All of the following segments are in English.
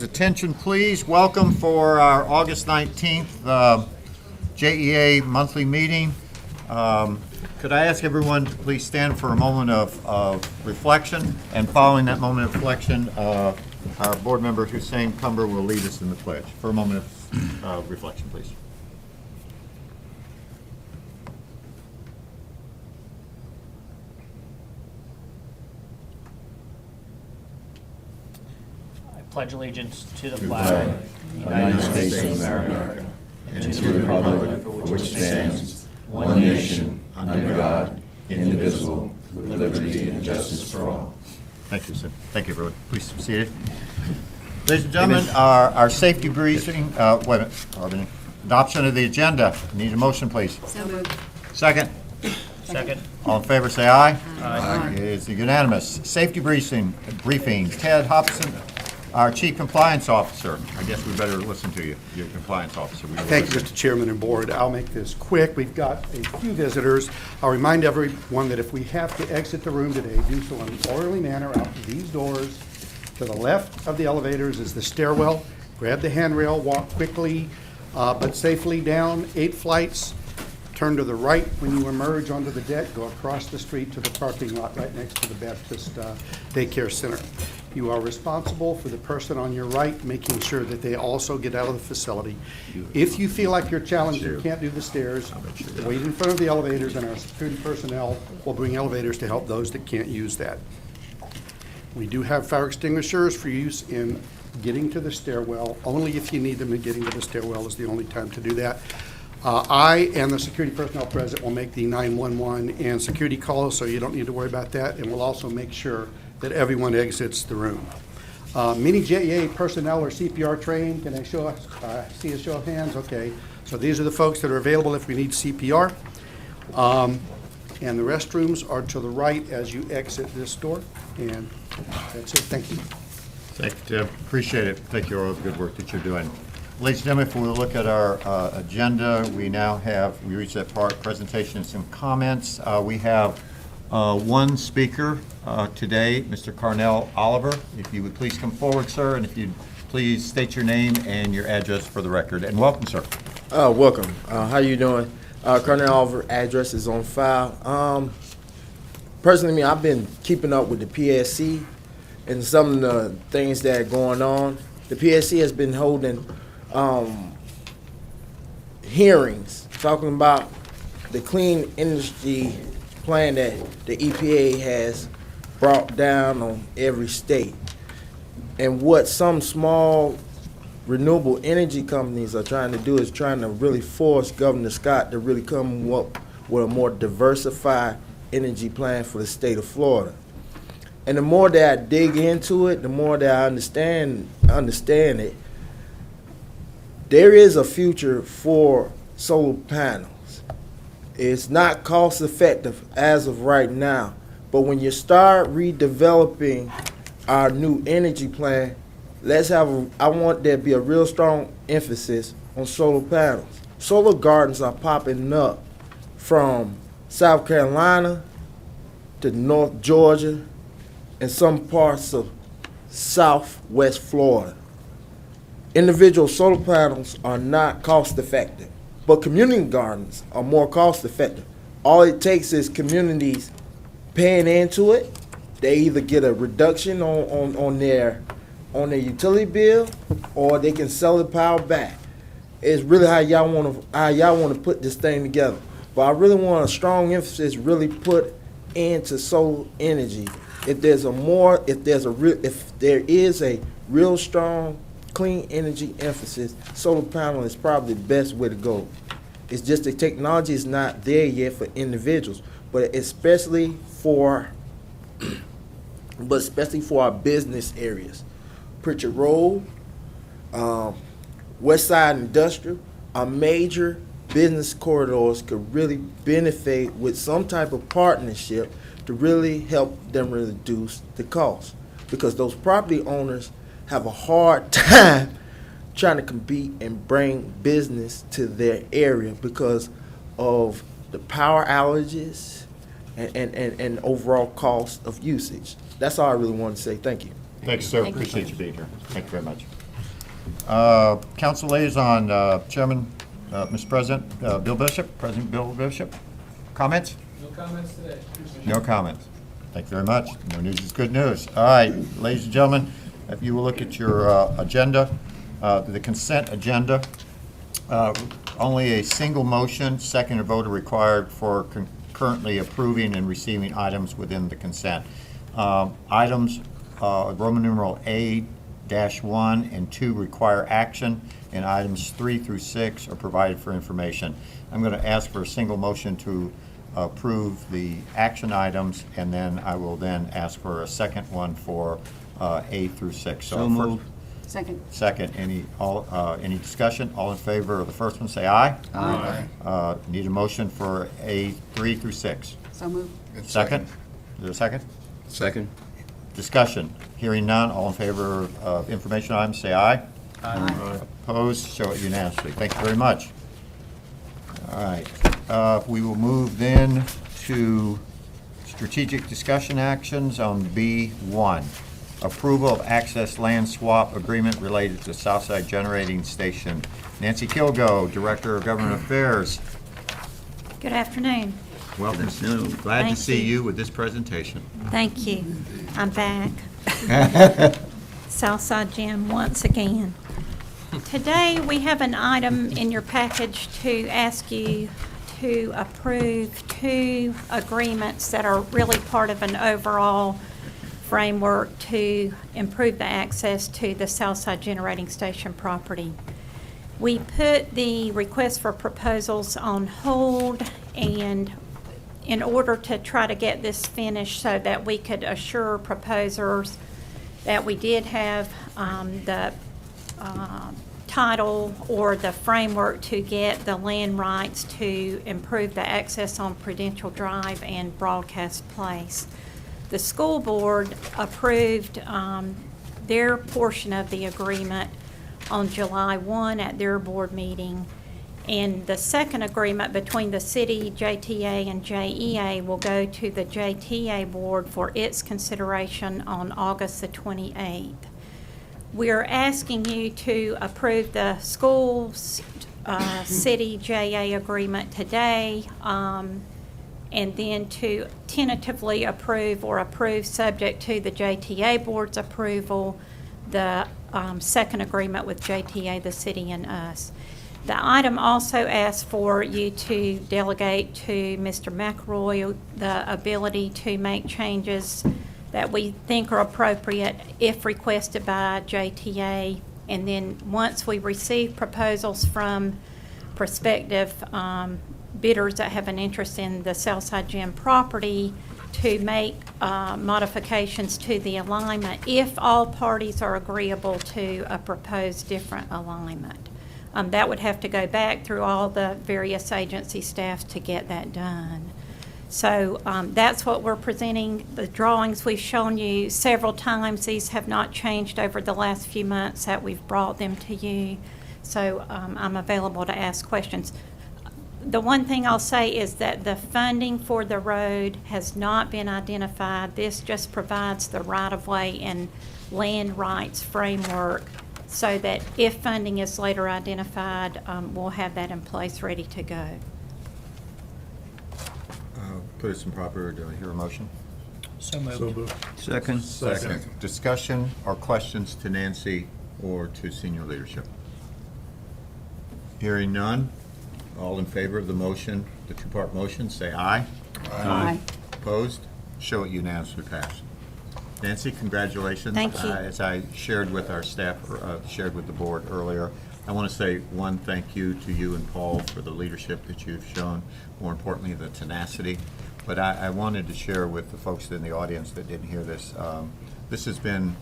Attention, please. Welcome for our August 19th JEA monthly meeting. Could I ask everyone to please stand for a moment of reflection? And following that moment of reflection, our board member Hussein Cumber will lead us in the pledge. For a moment of reflection, please. Pledge allegiance to the flag of the United States of America, and to the republic for which stands one nation, under God, indivisible, with liberty and justice for all. Thank you, sir. Thank you, everyone. Please be seated. Ladies and gentlemen, our safety briefing, adoption of the agenda. Need a motion, please. So moved. Second. Second. All in favor, say aye. Aye. It is unanimous. Safety briefings. Ted Hobson, our Chief Compliance Officer. I guess we better listen to you, your Compliance Officer. Thank you, Mr. Chairman and Board. I'll make this quick. We've got a few visitors. I'll remind everyone that if we have to exit the room today, do so in an orderly manner out these doors. To the left of the elevators is the stairwell. Grab the handrail, walk quickly but safely down 8 flights. Turn to the right when you emerge onto the deck. Go across the street to the parking lot right next to the Baptist Daycare Center. You are responsible for the person on your right, making sure that they also get out of the facility. If you feel like you're challenged and can't do the stairs, wait in front of the elevators, and our security personnel will bring elevators to help those that can't use that. We do have fire extinguishers for use in getting to the stairwell. Only if you need them in getting to the stairwell is the only time to do that. I and the security personnel present will make the 911 and security calls, so you don't need to worry about that, and we'll also make sure that everyone exits the room. Many JEA personnel are CPR trained. Can I see a show of hands? Okay, so these are the folks that are available if we need CPR. And the restrooms are to the right as you exit this door, and that's it. Thank you. Thank you, Tim. Appreciate it. Thank you for all the good work that you're doing. Ladies and gentlemen, if we look at our agenda, we reached that part, presentations and comments. We have one speaker today, Mr. Carnell Oliver. If you would please come forward, sir, and if you'd please state your name and your address for the record. And welcome, sir. Welcome. How you doing? Carnell Oliver, address is on file. Personally, I've been keeping up with the PSC and some of the things that are going on. The PSC has been holding hearings talking about the clean energy plan that the EPA has brought down on every state, and what some small renewable energy companies are trying to do is trying to really force Governor Scott to really come up with a more diversified energy plan for the state of Florida. And the more that I dig into it, the more that I understand it, there is a future for solar panels. It's not cost effective as of right now, but when you start redeveloping our new energy plan, I want there to be a real strong emphasis on solar panels. Solar gardens are popping up from South Carolina to North Georgia and some parts of Southwest Florida. Individual solar panels are not cost effective, but community gardens are more cost effective. All it takes is communities paying into it. They either get a reduction on their utility bill, or they can sell the power back. It's really how y'all want to put this thing together. But I really want a strong emphasis really put into solar energy. If there is a real strong clean energy emphasis, solar panel is probably the best way to go. It's just the technology is not there yet for individuals, but especially for our business areas. Pritchard Road, West Side Industrial, our major business corridors could really benefit with some type of partnership to really help them reduce the cost, because those property owners have a hard time trying to compete and bring business to their area because of the power outages and overall cost of usage. That's all I really want to say. Thank you. Thanks, sir. Thank you. Appreciate you being here. Thank you very much. Council liaison, Chairman, Mr. President, Bill Bishop, President Bill Bishop. Comments? No comments today. No comments. Thank you very much. No news is good news. All right, ladies and gentlemen, if you will look at your agenda, the consent agenda, only a single motion, second or vote are required for concurrently approving and receiving items within the consent. Items, Roman numeral A-1 and 2 require action, and items 3 through 6 are provided for information. I'm going to ask for a single motion to approve the action items, and then I will then ask for a second one for A through 6. So moved. Second, any discussion? All in favor of the first one, say aye. Aye. Need a motion for A 3 through 6. So moved. Second? Is there a second? Second. Discussion. Hearing none, all in favor of information items, say aye. Aye. Opposed, show it unanimously. Thank you very much. All right, we will move then to strategic discussion actions on B1. Approval of access land swap agreement related to Southside Generating Station. Nancy Kilgo, Director of Government Affairs. Good afternoon. Welcome. Glad to Thank see you. you with this presentation. Thank you. I'm back. Southside Gym once again. Today, we have an item in your package to ask you to approve 2 agreements that are really part of an overall framework to improve the access to the Southside Generating Station property. We put the request for proposals on hold, and in order to try to get this finished so that we could assure proposers that we did have the title or the framework to get the land rights to improve the access on Prudential Drive and Broadcast Place. The school board approved their portion of the agreement on July 1 at their board meeting. And the second agreement between the city, JTA, and JEA will go to the JTA board for its consideration on August the 28th. We're asking you to approve the school's city JA agreement today, and then to tentatively approve or approve subject to the JTA board's approval, the second agreement with JTA, the city, and us. The item also asks for you to delegate to Mr. McElroy the ability to make changes that we think are appropriate if requested by JTA. And then once we receive proposals from prospective bidders that have an interest in the Southside Gym property, to make modifications to the alignment if all parties are agreeable to a proposed different alignment. That would have to go back through all the various agency staff to get that done. So that's what we're presenting. The drawings we've shown you several times. These have not changed over the last few months that we've brought them to you. So I'm available to ask questions. The one thing I'll say is that the funding for the road has not been identified. This just provides the right-of-way and land rights framework so that if funding is later identified, we'll have that in place, ready to go. Put us in proper, do I hear a motion? So moved. Second. Second. Discussion or questions to Nancy or to senior leadership? Hearing none, all in favor of the motion, the two-part motion, say aye. Aye. Opposed? Show it unanimously passed. Nancy, congratulations. Thank you. As I shared with our staff, shared with the board earlier, I want to say one thank you to you and Paul for the leadership that you've shown, more importantly, the tenacity. But I wanted to share with the folks in the audience that didn't hear this, this has been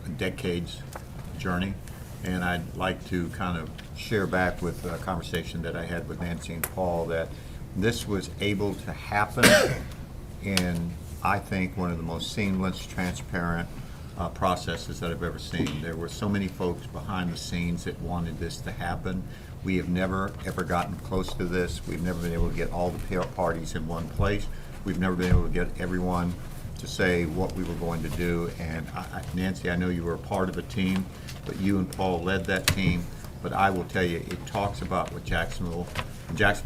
a decades journey, and I'd like to kind of share back with a conversation that I had with Nancy and Paul that this was able to happen in, I think, one of the most seamless, transparent processes that I've ever seen. There were so many folks behind the scenes that wanted this to happen. We have never, ever gotten close to this. We've never been able to get all the parties in one place. We've never been able to get everyone to say what we were going to do. And Nancy, I know you were a part of a team, but you and Paul led that team. But I will tell you, it talks about what Jacksonville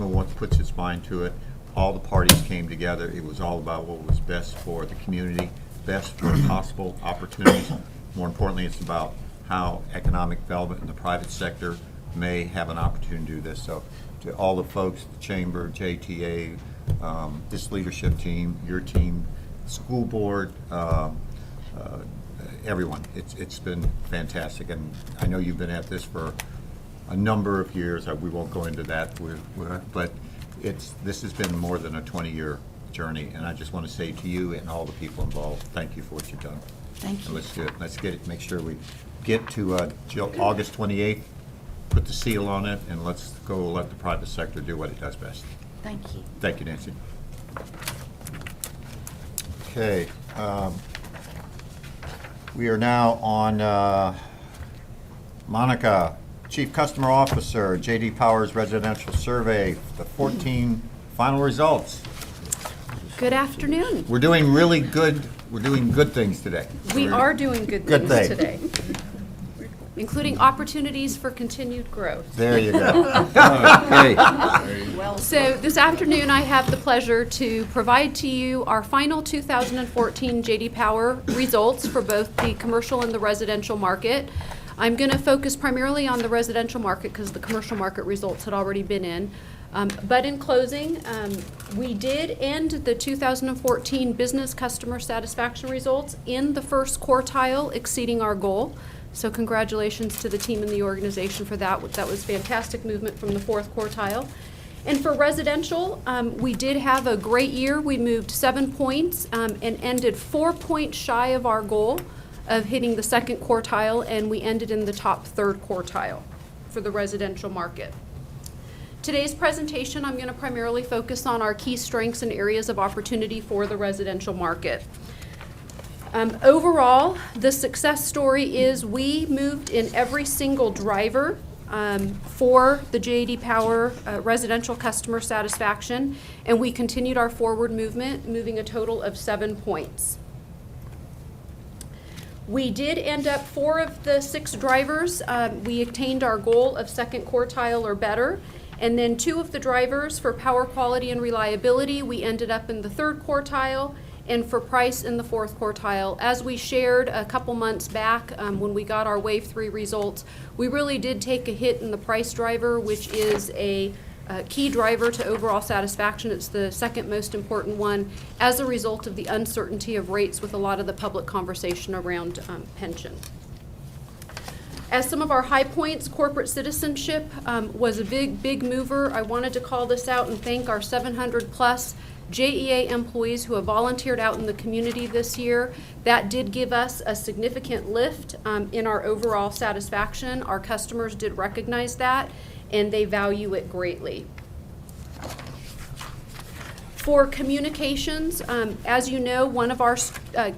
once puts its mind to it. All the parties came together. It was all about what was best for the community, best for possible opportunities. More importantly, it's about how economic development in the private sector may have an opportunity to do this. So to all the folks, the Chamber, JTA, this leadership team, your team, school board, everyone, it's been fantastic. And I know you've been at this for a number of years. We won't go into that, but this has been more than a 20-year journey. And I just want to say to you and all the people involved, thank you for what you've done. Thank And you. let's do it. Let's get it. Make sure we get to August 28th, put the seal on it, and let's go let the private sector do what it does best. Thank you. Thank you, Nancy. Okay. We are now on Monica, Chief Customer Officer, J.D. Powers Residential Survey, the 14 final results. Good afternoon. We're doing really good. We're doing good things today. We are doing good Good things thing. today, including opportunities for continued growth. There you go. Okay. So this afternoon, I have the pleasure to provide to you our final 2014 J.D. Power results for both the commercial and the residential market. I'm going to focus primarily on the residential market because the commercial market results had already been in. But in closing, we did end the 2014 business customer satisfaction results in the first quartile, exceeding our goal. So congratulations to the team and the organization for that. That was fantastic movement from the fourth quartile. And for residential, we did have a great year. We moved 7 points and ended 4 points shy of our goal of hitting the second quartile, and we ended in the top third quartile for the residential market. Today's presentation, I'm going to primarily focus on our key strengths and areas of opportunity for the residential market. Overall, the success story is we moved in every single driver for the J.D. Power residential customer satisfaction, and we continued our forward movement, moving a total of 7 points. We did end up 4 of the 6 drivers. We attained our goal of second quartile or better. And then 2 of the drivers for power quality and reliability, we ended up in the third quartile, and for price in the fourth quartile. As we shared a couple months back when we got our Wave 3 results, we really did take a hit in the price driver, which is a key driver to overall satisfaction. It's the second most important one as a result of the uncertainty of rates with a lot of the public conversation around pension. As some of our high points, corporate citizenship was a big mover. I wanted to call this out and thank our 700 plus JEA employees who have volunteered out in the community this year. That did give us a significant lift in our overall satisfaction. Our customers did recognize that, and they value it greatly. For communications, as you know, one of our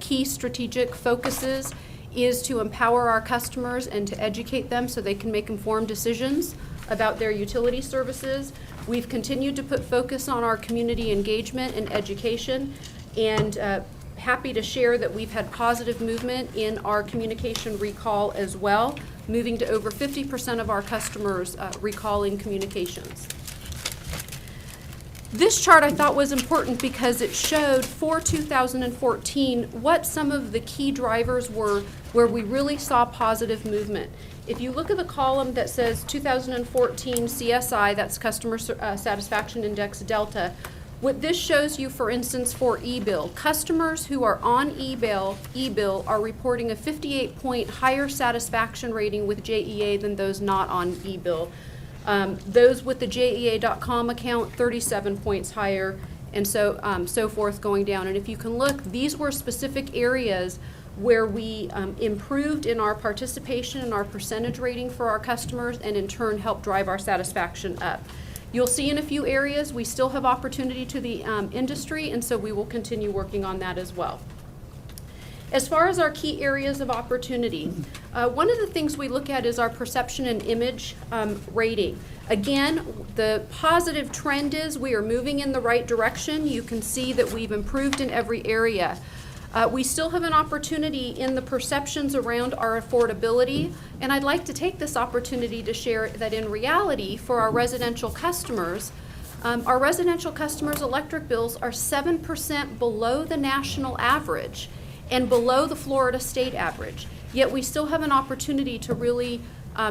key strategic focuses is to empower our customers and to educate them so they can make informed decisions about their utility services. We've continued to put focus on our community engagement and education, and happy to share that we've had positive movement in our communication recall as well, moving to over 50% of our customers recalling communications. This chart I thought was important because it showed for 2014 what some of the key drivers were where we really saw positive movement. If you look at the column that says 2014 CSI, that's Customer Satisfaction Index Delta, what this shows you, for instance, for e-bill, customers who are on e-bill are reporting a 58-point higher satisfaction rating with JEA than those not on e-bill. Those with the JEA.com account, 37 points higher, and so forth going down. And if you can look, these were specific areas where we improved in our participation and our percentage rating for our customers, and in turn helped drive our satisfaction up. You'll see in a few areas we still have opportunity to the industry, and so we will continue working on that as well. As far as our key areas of opportunity, one of the things we look at is our perception and image rating. Again, the positive trend is we are moving in the right direction. You can see that we've improved in every area. We still have an opportunity in the perceptions around our affordability, and I'd like to take this opportunity to share that in reality, for our residential customers electric bills are 7% below the national average and below the Florida state average. Yet we still have an opportunity to really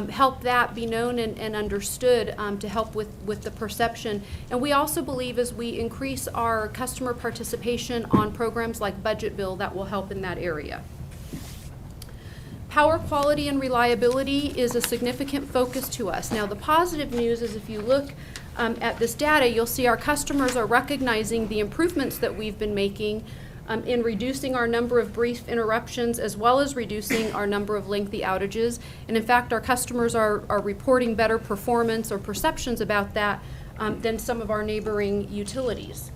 help that be known and understood, to help with the perception. And we also believe as we increase our customer participation on programs like Budget Bill, that will help in that area. Power quality and reliability is a significant focus to us. Now, the positive news is if you look at this data, you'll see our customers are recognizing the improvements that we've been making in reducing our number of brief interruptions as well as reducing our number of lengthy outages. And in fact, our customers are reporting better performance or perceptions about that than some of our neighboring utilities.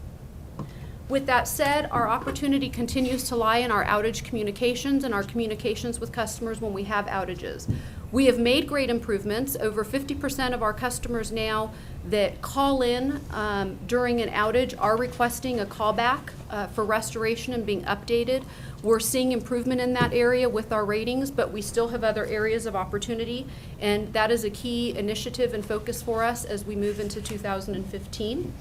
With that said, our opportunity continues to lie in our outage communications and our communications with customers when we have outages. We have made great improvements. Over 50% of our customers now that call in during an outage are requesting a callback for restoration and being updated. We're seeing improvement in that area with our ratings, but we still have other areas of opportunity, and that is a key initiative and focus for us as we move into 2015.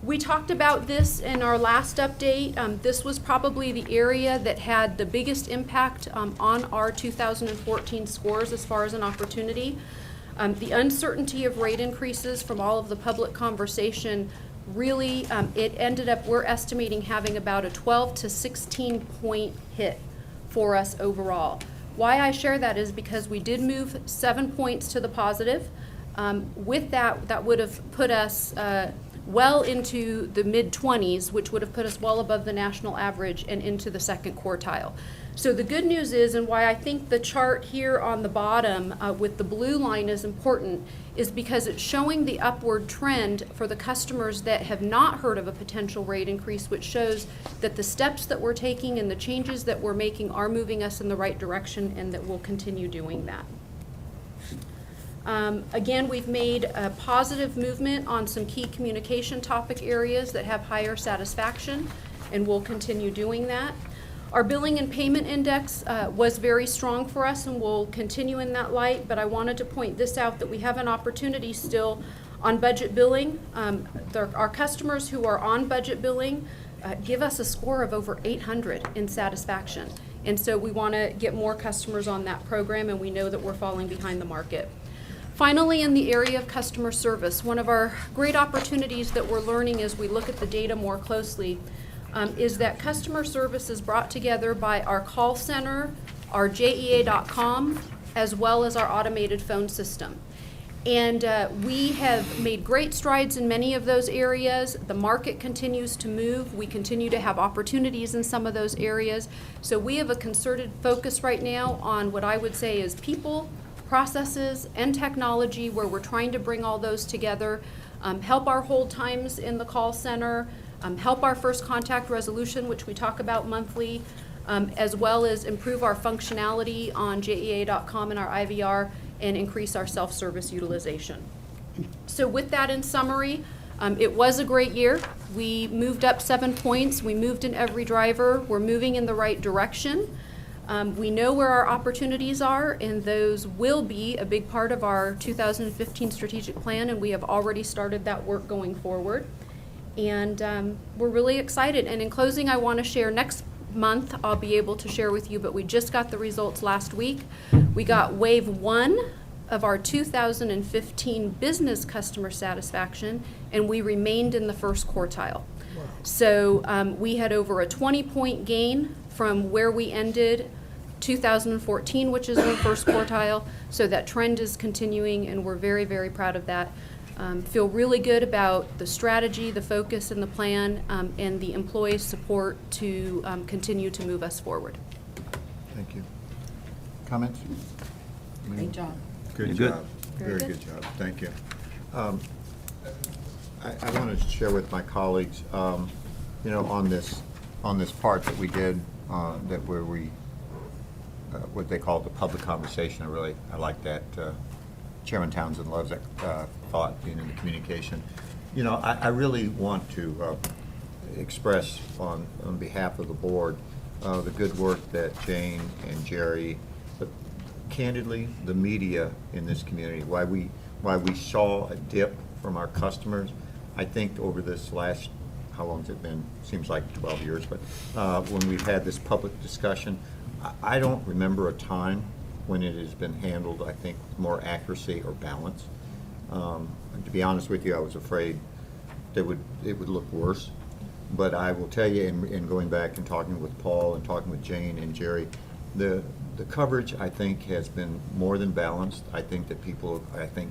We talked about this in our last update. This was probably the area that had the biggest impact on our 2014 scores as far as an opportunity. The uncertainty of rate increases from all of the public conversation really, it ended up, we're estimating having about a 12 to 16 point hit for us overall. Why I share that is because we did move 7 points to the positive. With that, that would have put us well into the mid-20s, which would have put us well above the national average and into the second quartile. So the good news is, and why I think the chart here on the bottom with the blue line is important, is because it's showing the upward trend for the customers that have not heard of a potential rate increase, which shows that the steps that we're taking and the changes that we're making are moving us in the right direction, and that we'll continue doing that. Again, we've made a positive movement on some key communication topic areas that have higher satisfaction, and we'll continue doing that. Our billing and payment index was very strong for us, and we'll continue in that light, but I wanted to point this out that we have an opportunity still on budget billing. Our customers who are on budget billing give us a score of over 800 in satisfaction. And so we want to get more customers on that program, and we know that we're falling behind the market. Finally, in the area of customer service, one of our great opportunities that we're learning as we look at the data more closely is that customer service is brought together by our call center, our JEA.com, as well as our automated phone system. And we have made great strides in many of those areas. The market continues to move. We continue to have opportunities in some of those areas. So we have a concerted focus right now on what I would say is people, processes, and technology, where we're trying to bring all those together, help our hold times in the call center, help our first contact resolution, which we talk about monthly, as well as improve our functionality on JEA.com and our IVR, and increase our self-service utilization. So with that in summary, it was a great year. We moved up 7 points. We moved in every driver. We're moving in the right direction. We know where our opportunities are, and those will be a big part of our 2015 strategic plan, and we have already started that work going forward. And we're really excited. And in closing, I want to share next month, I'll be able to share with you, but we just got the results last week. We got wave 1 of our 2015 business customer satisfaction, and we remained in the first quartile. Wow. So we had over a 20-point gain from where we ended 2014, which is in the first quartile. So that trend is continuing, and we're very, very proud of that. Feel really good about the strategy, the focus, and the plan, and the employee support to continue to move us forward. Thank you. Comments? Great job. Good You're job. Very Very good. good job. Thank you. I want to share with my colleagues, you know, on this part that we did, that where we, what they call the public conversation. I like that. Chairman Townsend loves that thought, being in the communication. You know, I really want to express on behalf of the board the good work that Jane and Jerry, but candidly, the media in this community, why we saw a dip from our customers. I think over this last, how long has it been? Seems like 12 years, but when we've had this public discussion, I don't remember a time when it has been handled, I think, with more accuracy or balance. To be honest with you, I was afraid that it would look worse. But I will tell you, in going back and talking with Paul and talking with Jane and Jerry, the coverage, I think, has been more than balanced. I think that people,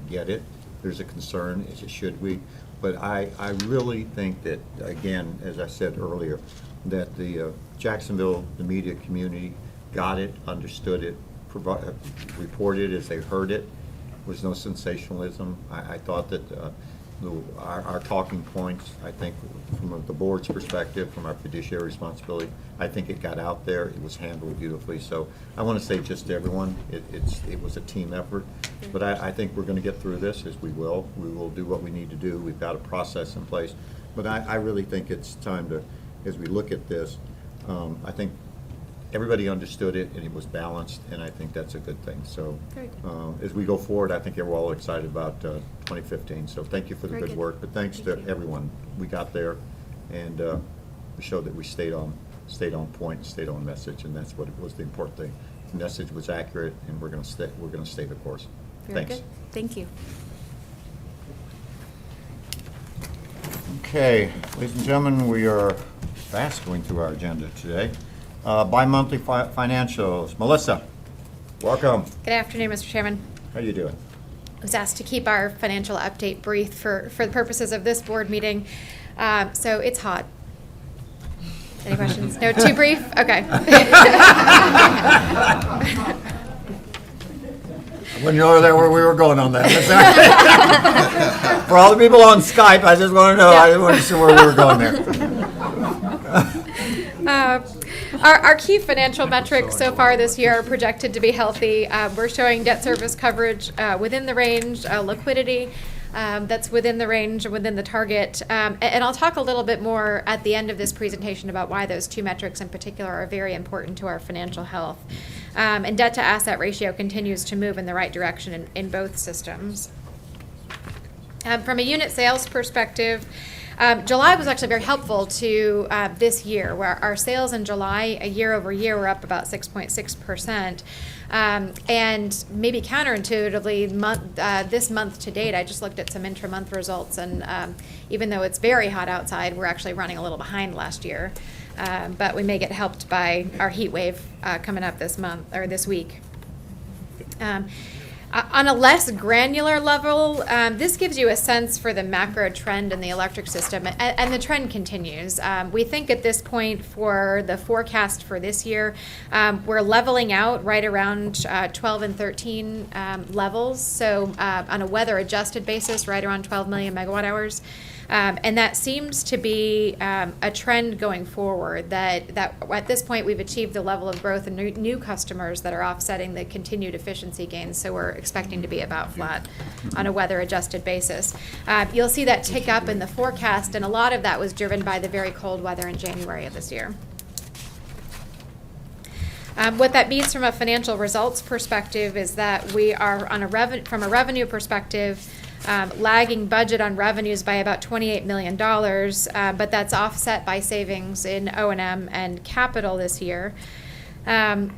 get it. There's a concern, as it should be. But I really think that, again, as I said earlier, that the Jacksonville, the media community got it, understood it, reported as they heard it. There was no sensationalism. I thought that our talking points, I think, from the board's perspective, from our fiduciary responsibility, I think it got out there. It was handled beautifully. So I want to say just to everyone, it was a team effort. But I think we're going to get through this, as we will. We will do what we need to do. We've got a process in place. But I really think it's time to, as we look at this, I think everybody understood it and it was balanced, and I think that's a good thing. So Very good. as we go forward, I think we're all excited about 2015. So thank you for the Very good good. work. But thanks to Thank you. everyone. We got there, and we showed that we stayed on point, stayed on message, and that's what was the important thing. The message was accurate, and we're going to stay the course. Very Thanks. good. Thank you. Okay, ladies and gentlemen, we are fast going through our agenda today. Bimonthly financials. Melissa, welcome. Good afternoon, Mr. Chairman. How you doing? I was asked to keep our financial update brief for the purposes of this board meeting. So it's hot. Any questions? No, too brief? Okay. I wouldn't know where we were going on that. For all the people on Skype, I just want to know, I wasn't sure where we were going there. Our key financial metrics so far this year are projected to be healthy. We're showing debt service coverage within the range, liquidity that's within the range, within the target. And I'll talk a little bit more at the end of this presentation about why those two metrics in particular are very important to our financial health. And debt to asset ratio continues to move in the right direction in both systems. From a unit sales perspective, July was actually very helpful to this year, where our sales in July, year over year, were up about 6.6%. And maybe counterintuitively, this month to date, I just looked at some intra-month results, and even though it's very hot outside, we're actually running a little behind last year. But we may get helped by our heat wave coming up this month or this week. On a less granular level, this gives you a sense for the macro trend in the electric system, and the trend continues. We think at this point for the forecast for this year, we're leveling out right around 12 and 13 levels, so on a weather-adjusted basis, right around 12 million megawatt hours. And that seems to be a trend going forward, that at this point we've achieved the level of growth and new customers that are offsetting the continued efficiency gains, so we're expecting to be about flat on a weather-adjusted basis. You'll see that tick up in the forecast, and a lot of that was driven by the very cold weather in January of this year. What that means from a financial results perspective is that we are from a revenue perspective, lagging budget on revenues by about $28 million, but that's offset by savings in O&M and capital this year. And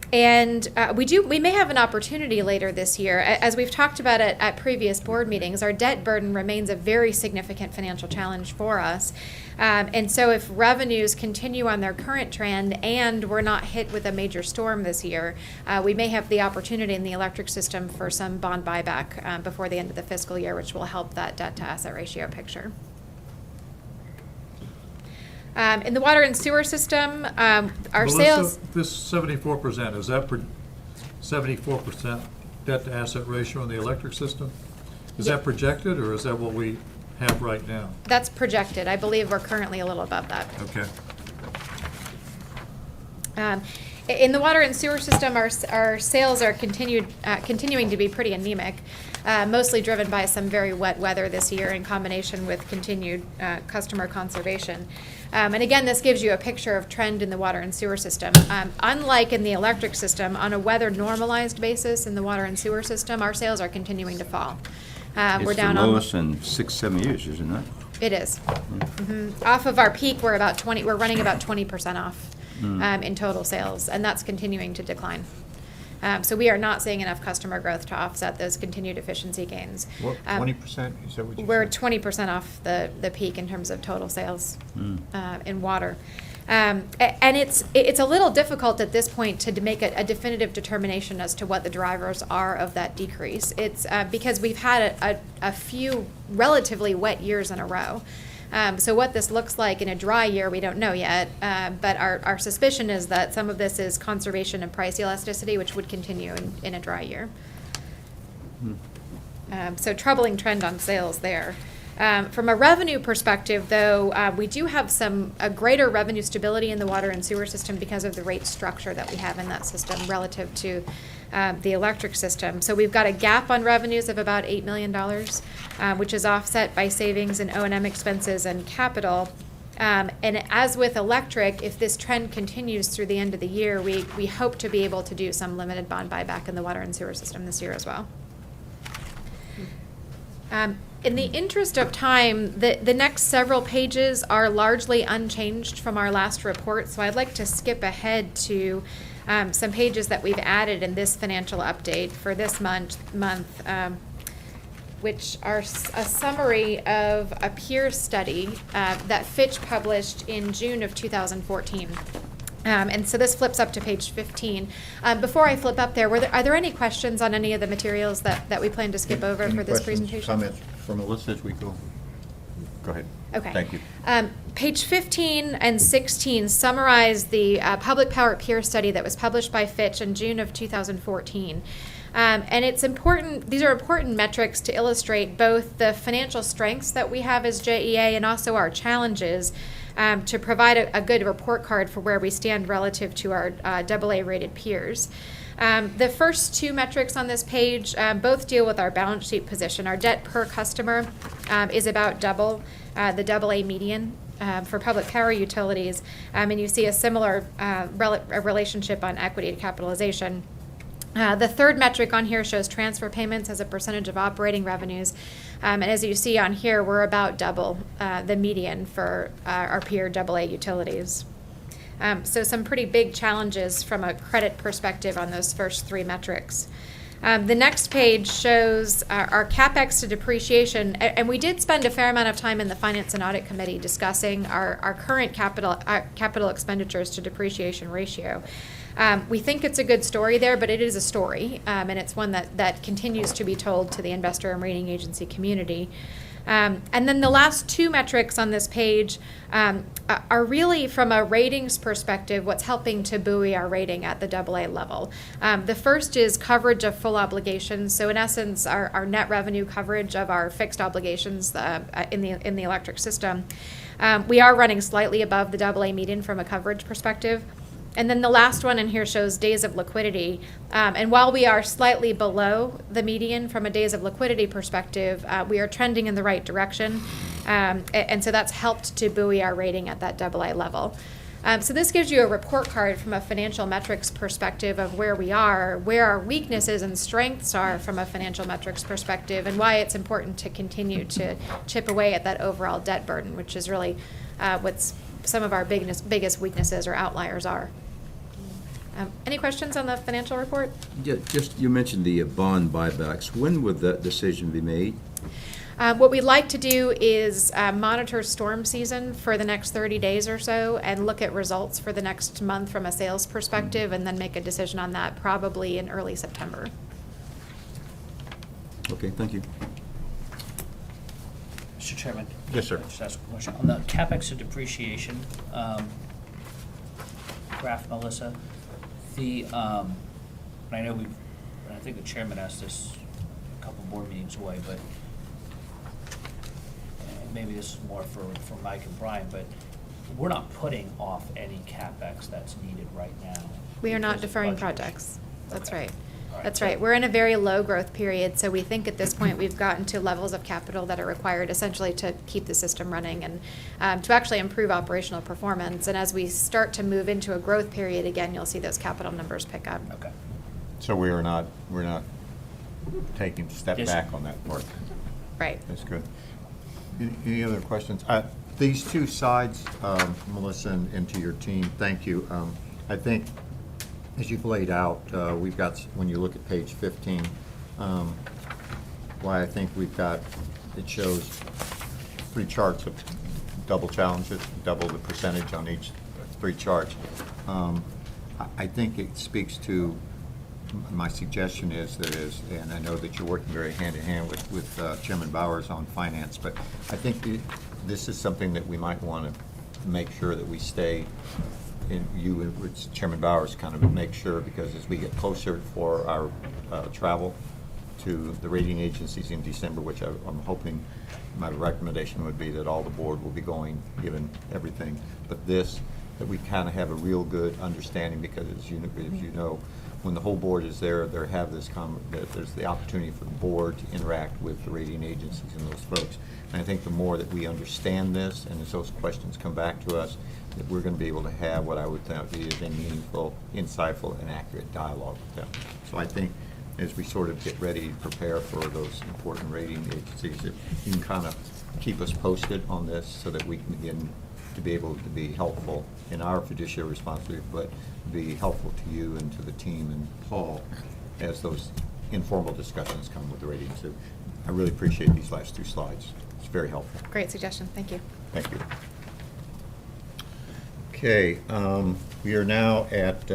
we may have an opportunity later this year. As we've talked about it at previous board meetings, our debt burden remains a very significant financial challenge for us. And so if revenues continue on their current trend and we're not hit with a major storm this year, we may have the opportunity in the electric system for some bond buyback before the end of the fiscal year, which will help that debt to asset ratio picture. In the water and sewer system, our Melissa, sales... this 74%, is that 74% debt to asset ratio in the electric system? Is that projected, or is that what we have right now? That's projected. I believe we're currently a little above that. Okay. In the water and sewer system, our sales are continuing to be pretty anemic, mostly driven by some very wet weather this year in combination with continued customer conservation. And again, this gives you a picture of trend in the water and sewer system. Unlike in the electric system, on a weather normalized basis in the water and sewer system, our sales are continuing to fall. We're It's down the on. lowest in 6-7 years, isn't it? It is. Off of our peak, we're running about 20% off in total sales, and that's continuing to decline. So we are not seeing enough customer growth to offset those continued efficiency gains. What, 20%, is that what you said? We're 20% off the peak in terms of total sales in water. And it's a little difficult at this point to make a definitive determination as to what the drivers are of that decrease. It's because we've had a few relatively wet years in a row. So what this looks like in a dry year, we don't know yet. But our suspicion is that some of this is conservation and price elasticity, which would continue in a dry year. So troubling trend on sales there. From a revenue perspective, though, we do have a greater revenue stability in the water and sewer system because of the rate structure that we have in that system relative to the electric system. So we've got a gap on revenues of about $8 million, which is offset by savings in O&M expenses and capital. And as with electric, if this trend continues through the end of the year, we hope to be able to do some limited bond buyback in the water and sewer system this year as well. In the interest of time, the next several pages are largely unchanged from our last report, so I'd like to skip ahead to some pages that we've added in this financial update for this month, which are a summary of a peer study that Fitch published in June of 2014. And so this flips up to page 15. Before I flip up there, are there any questions on any of the materials that we plan to skip over Any for this questions, presentation? comments from Melissa as we go? Go ahead. Okay. Thank you. Page 15 and 16 summarize the public power peer study that was published by Fitch in June of 2014. And it's important, these are important metrics to illustrate both the financial strengths that we have as JEA and also our challenges to provide a good report card for where we stand relative to our AA-rated peers. The first two metrics on this page both deal with our balance sheet position. Our debt per customer is about double the AA median for public power utilities, and you see a similar relationship on equity to capitalization. The third metric on here shows transfer payments as a percentage of operating revenues. And as you see on here, we're about double the median for our peer AA utilities. So some pretty big challenges from a credit perspective on those first three metrics. The next page shows our CapEx to depreciation, and we did spend a fair amount of time in the Finance and Audit Committee discussing our current capital expenditures to depreciation ratio. We think it's a good story there, but it is a story, and it's one that continues to be told to the investor and rating agency community. And then the last two metrics on this page are really, from a ratings perspective, what's helping to buoy our rating at the AA level. The first is coverage of full obligations. So in essence, our net revenue coverage of our fixed obligations in the electric system. We are running slightly above the AA median from a coverage perspective. And then the last one in here shows days of liquidity. And while we are slightly below the median from a days of liquidity perspective, we are trending in the right direction. And so that's helped to buoy our rating at that AA level. So this gives you a report card from a financial metrics perspective of where we are, where our weaknesses and strengths are from a financial metrics perspective, and why it's important to continue to chip away at that overall debt burden, which is really what's some of our biggest weaknesses or outliers are. Any questions on the financial report? Yeah, just, you mentioned the bond buybacks. When would that decision be made? What we'd like to do is monitor storm season for the next 30 days or so and look at results for the next month from a sales perspective, and then make a decision on that probably in early September. Okay, thank you. Mr. Chairman? Yes, sir. Just ask a question. On the CapEx to depreciation graph, Melissa, I know I think the chairman asked this a couple board meetings away, but maybe this is more for Mike and Brian, but we're not putting off any CapEx that's needed right now. We are not because of deferring budget issues. projects. That's Okay. right. All right. That's right. We're in a very low growth period, so we think at this point we've gotten to levels of capital that are required essentially to keep the system running and to actually improve operational performance. And as we start to move into a growth period again, you'll see those capital numbers pick up. Okay. So we're not taking a step Yes. back on that part. Right. That's good. Any other questions? These two sides, Melissa, and to your team, thank you. I think, as you've laid out, we've got, when you look at page 15, why I think we've got, it shows 3 charts of double challenges, double the percentage on each 3 charts. I think it speaks to, my suggestion is, and I know that you're working very hand-in-hand with Chairman Bowers on finance, but I think this is something that we might want to make sure that we stay, and you and with Chairman Bowers kind of make sure, because as we get closer for our travel to the rating agencies in December, which I'm hoping, my recommendation would be that all the board will be going, given everything, but this, that we kind of have a real good understanding, because as you know, when the whole board is there, there's the opportunity for the board to interact with the rating agencies and those folks. And I think the more that we understand this, and as those questions come back to us, that we're going to be able to have what I would think is a meaningful, insightful, and accurate dialogue with them. So I think as we sort of get ready to prepare for those important rating agencies, that you can kind of keep us posted on this so that we can begin to be able to be helpful in our fiduciary responsibility, but be helpful to you and to the team and Paul as those informal discussions come with the rating. So I really appreciate these last 2 slides. It's very helpful. Great suggestion. Thank you. Thank you. Okay, we are now at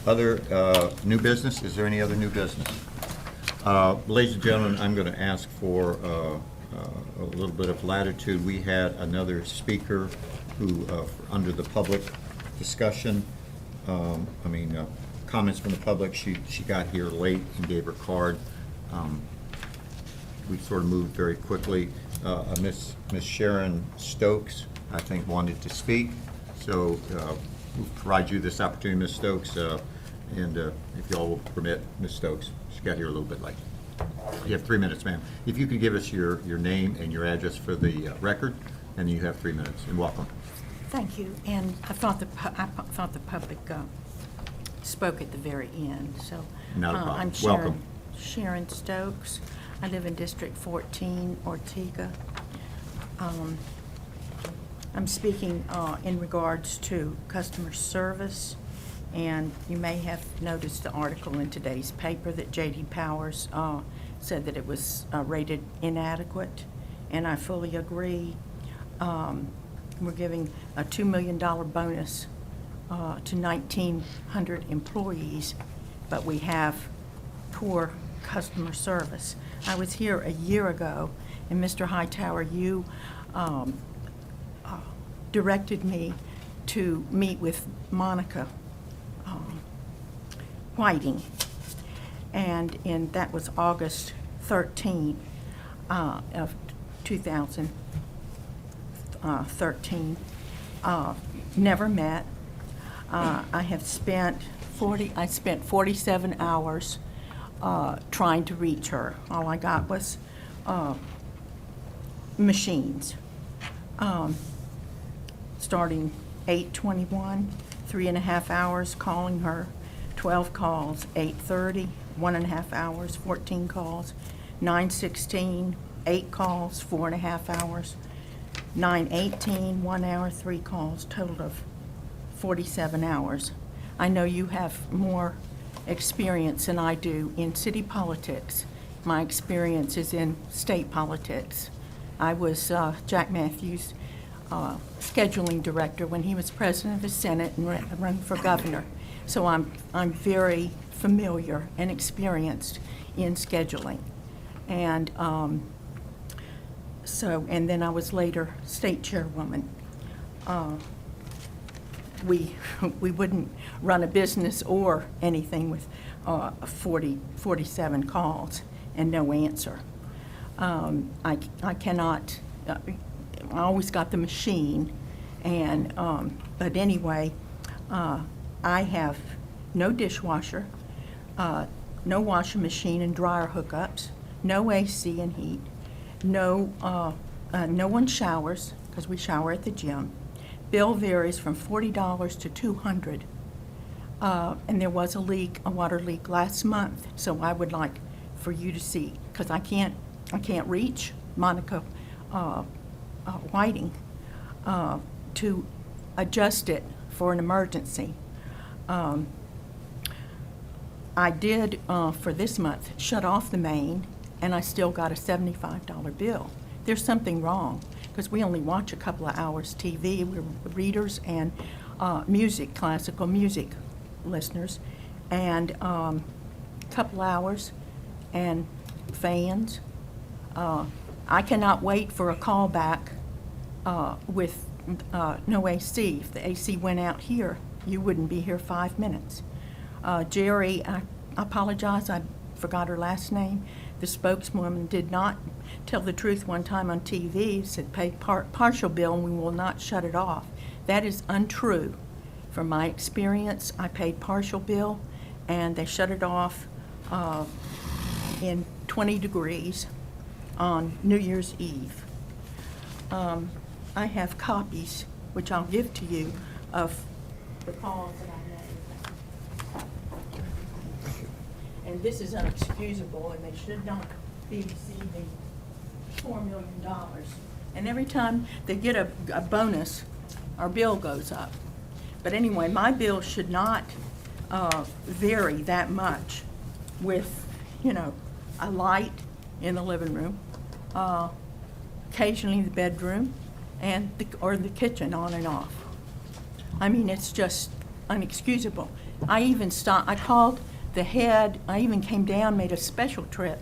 other new business. Is there any other new business? Ladies and gentlemen, I'm going to ask for a little bit of latitude. We had another speaker who, under the public discussion, comments from the public, she got here late and gave her card. We sort of moved very quickly. Miss Sharon Stokes, I think, wanted to speak, so we'll provide you this opportunity, Ms. Stokes, and if y'all will permit, Ms. Stokes, she got here a little bit late. You have 3 minutes, ma'am. If you could give us your name and your address for the record, and you have 3 minutes, and welcome. Thank you, and I thought the public spoke at the very end, so. Not a problem. I'm Welcome. Sharon Stokes. I live in District 14, Ortega. I'm speaking in regards to customer service, and you may have noticed the article in today's paper that J.D. Powers said that it was rated inadequate, and I fully agree. We're giving a $2 million bonus to 1,900 employees, but we have poor customer service. I was here a year ago, and Mr. Hightower, you directed me to meet with Monica Whiting, and that was August 13 of 2013. Never met. I spent 47 hours trying to reach her. All I got was machines. Starting 8:21, 3.5 hours calling her, 12 calls, 8:30, 1.5 hours, 14 calls, 9:16, 8 calls, 4.5 hours, 9:18, 1 hour, 3 calls, total of 47 hours. I know you have more experience than I do in city politics. My experience is in state politics. I was Jack Matthews' scheduling director when he was president of the Senate and running for governor. So I'm very familiar and experienced in scheduling. And and then I was later state chairwoman. We wouldn't run a business or anything with 47 calls and no answer. I cannot. I always got the machine, and but anyway, I have no dishwasher, no washing machine and dryer hookups, no AC and heat, no one showers, because we shower at the gym. Bill varies from $40 to $200. And there was a water leak last month, so I would like for you to see, because I can't reach Monica Whiting to adjust it for an emergency. I did, for this month, shut off the main, and I still got a $75 bill. There's something wrong, because we only watch a couple of hours TV. We're readers and music, classical music listeners, and a couple hours, and fans. I cannot wait for a call back with no AC. If the AC went out here, you wouldn't be here 5 minutes. Jerry, I apologize, I forgot her last name. The spokeswoman did not tell the truth one time on TV, said pay partial bill and we will not shut it off. That is untrue. From my experience, I paid partial bill and they shut it off in 20 degrees on New Year's Eve. I have copies, which I'll give to you, of the calls that I made. And this is unexcusable, and they should not be receiving $4 million. And every time they get a bonus, our bill goes up. But anyway, my bill should not vary that much with, a light in the living room, occasionally the bedroom, or the kitchen on and off. I mean, it's just unexcusable. I called the head, I even came down, made a special trip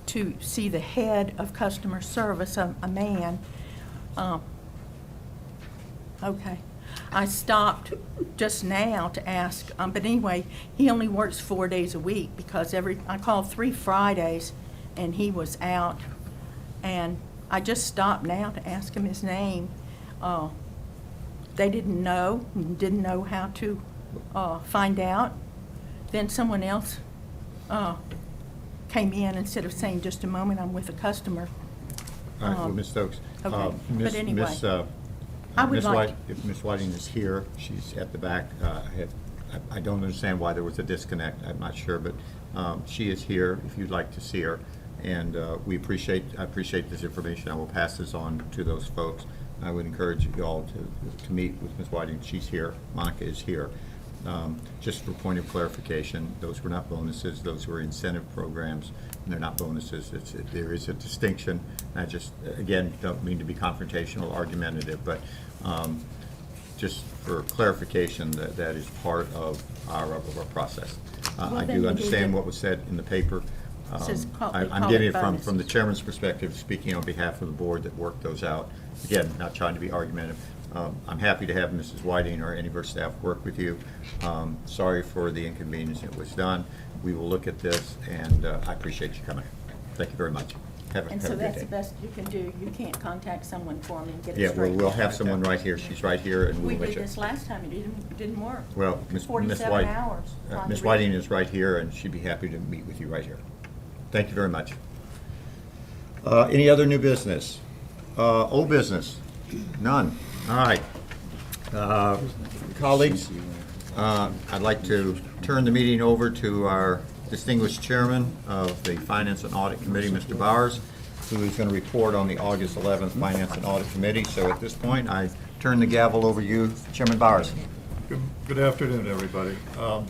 to see the head of customer service, a man. Okay. I stopped just now to ask, but anyway, he only works 4 days a week because I called 3 Fridays and he was out. And I just stopped now to ask him his name. They didn't know how to find out. Then someone else came in, instead of saying, just a moment, I'm with a customer. All right, well, Ms. Stokes. Okay, but anyway, I would Ms. like- If Ms. Whiting is here, she's at the back. I don't understand why there was a disconnect. I'm not sure, but she is here if you'd like to see her. And I appreciate this information. I will pass this on to those folks. I would encourage you all to meet with Ms. Whiting. She's here. Monica is here. Just for point of clarification, those were not bonuses. Those were incentive programs, and they're not bonuses. There is a distinction. I just, again, don't mean to be confrontational or argumentative, but just for clarification, that is part of our process. I then do you understand need to- what was said in the paper. Says call- they I'm call getting it it from the bonuses. chairman's perspective, speaking on behalf of the board that worked those out. Again, not trying to be argumentative. I'm happy to have Mrs. Whiting or any of her staff work with you. Sorry for the inconvenience that was done. We will look at this, and I appreciate you coming. Thank you very much. Have a and good so that's day. the best you can do. You can't contact someone for me and get it Yeah, straight. we'll have someone right here. She's right here, and We we'll let did you. this last time, it didn't work. Well, Ms. 47 White, hours. trying to Ms. reach Whiting you. is right here, and she'd be happy to meet with you right here. Thank you very much. Any other new business? Old business? None. All right. Colleagues, I'd like to turn the meeting over to our distinguished chairman of the Finance and Audit Committee, Mr. Bowers, who is going to report on the August 11th Finance and Audit Committee. So at this point, I turn the gavel over to you, Chairman Bowers. Good afternoon, everybody. A